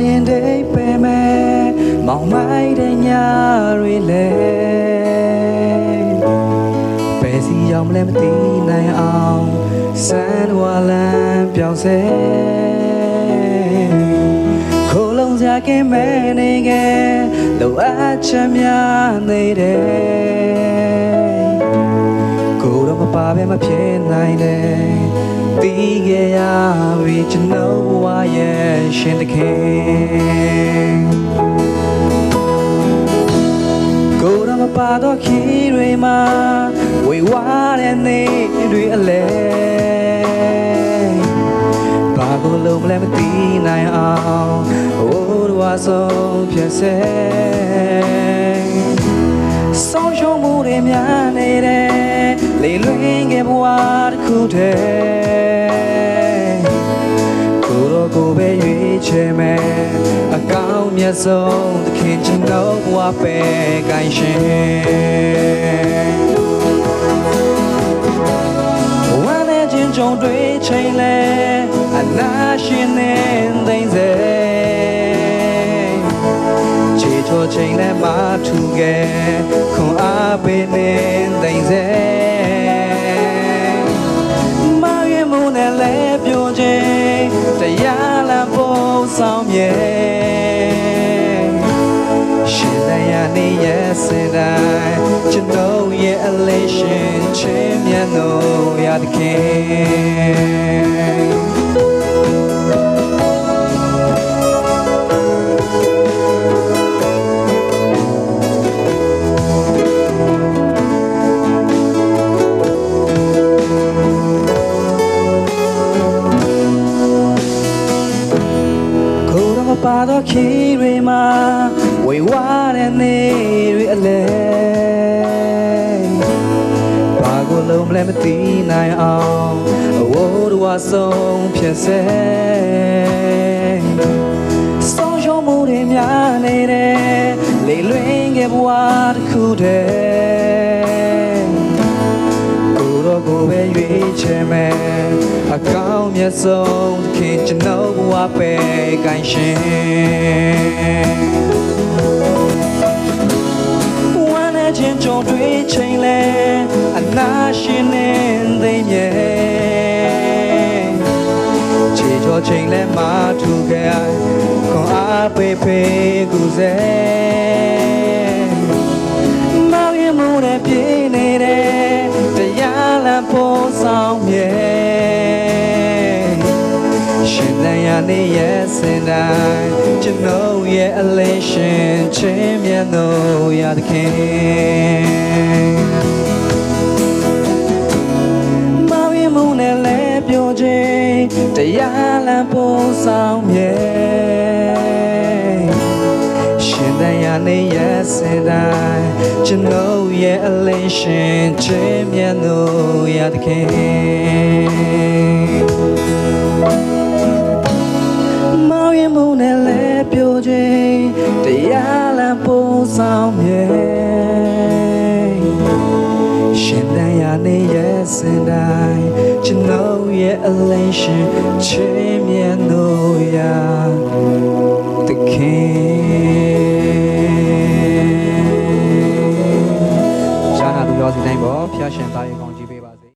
ရင်ဒိတ်ပဲမဲ့မောင်မိုက်တဲ့ညတွေလေဘယ်စီရောက်မလဲမသိနိုင်အောင်စမ်းဝါလန်းပြောင်းစေခိုးလုံးစရာကင်းမဲ့နေခဲ့လိုအပ်ချက်များနေတယ်ကိုတော့မပါပဲမဖြစ်နိုင်တယ်တီးခဲ့ရပြီကျွန်တော်ဘဝရဲ့ရှင်တခင်ကိုတော့မပါတော့ခီးတွေမှာဝေဝါတဲ့နေတွေအလဲဘာကိုလုံးမလဲမသိနိုင်အောင်ဟိုးတော့ဆုံးဖြစ်စေဆုံးရှုံးမှုတွေများနေတယ်လေလွင်ခဲ့ဘဝတစ်ခုတည်းကိုတော့ကိုပဲရွေးချယ်မယ်အကောင်းမြတ်ဆုံးသခင်ကျွန်တော်ဘဝပဲကိုင်းရှင်ဝမ်းနဲ့ချင်းကြုံတွေ့ချိန်လဲအနာရှင်နဲ့သိမ့်စေချေချောချိန်လဲမထူခဲ့ခွန်အားပေးနေသိမ့်စေမရွေးမှုနဲ့လဲပြိုခြင်းတရားလမ်းဖို့ဆောင်မြဲရှင်တရားနေရဲ့စင်တိုင်းကျွန်တော်ရဲ့အလေးရှင်ချင်းမြတ်လို့ရတဲ့ခင်ပါတော့ခီးတွေမှာဝေဝါတဲ့နေတွေအလဲဘာကိုလုံးမလဲမသိနိုင်အောင်အဝိုးတော်ဆုံးဖြစ်စေဆုံးရှုံးမှုတွေများနေတယ်လေလွင်ခဲ့ဘဝတစ်ခုတည်းကိုတော့ကိုပဲရွေးချယ်မယ်အကောင်းမြတ်ဆုံးသခင်ကျွန်တော်ဘဝပဲကိုင်းရှင်ဝမ်းနဲ့ချင်းကြုံတွေ့ချိန်လဲအနာရှင်နဲ့သိမြဲချေချောချိန်လဲမထူခဲ့ခွန်အားပေးပေးကူစေမောင်ရမှုနဲ့ပြည့်နေတယ်တရားလမ်းဖို့ဆောင်မြဲရှင်တရားနေရဲ့စင်တိုင်းကျွန်တော်ရဲ့အလေးရှင်ချင်းမြတ်လို့ရတဲ့ခင်မောင်ရမှုနဲ့လဲပြိုခြင်းတရားလမ်းဖို့ဆောင်မြဲရှင်တရားနေရဲ့စင်တိုင်းကျွန်တော်ရဲ့အလေးရှင်ချင်းမြတ်လို့ရတဲ့ခင်မောင်ရမှုနဲ့လဲပြိုခြင်းတရားလမ်းဖို့ဆောင်မြဲရှင်တရားနေရဲ့စင်တိုင်းကျွန်တော်ရဲ့အလေးရှင်ချင်းမြတ်လို့ရတဲ့ခင်ရှားနာလူရောစီတိုင်းပေါ့ဖျားရှင်သားရေကောင်း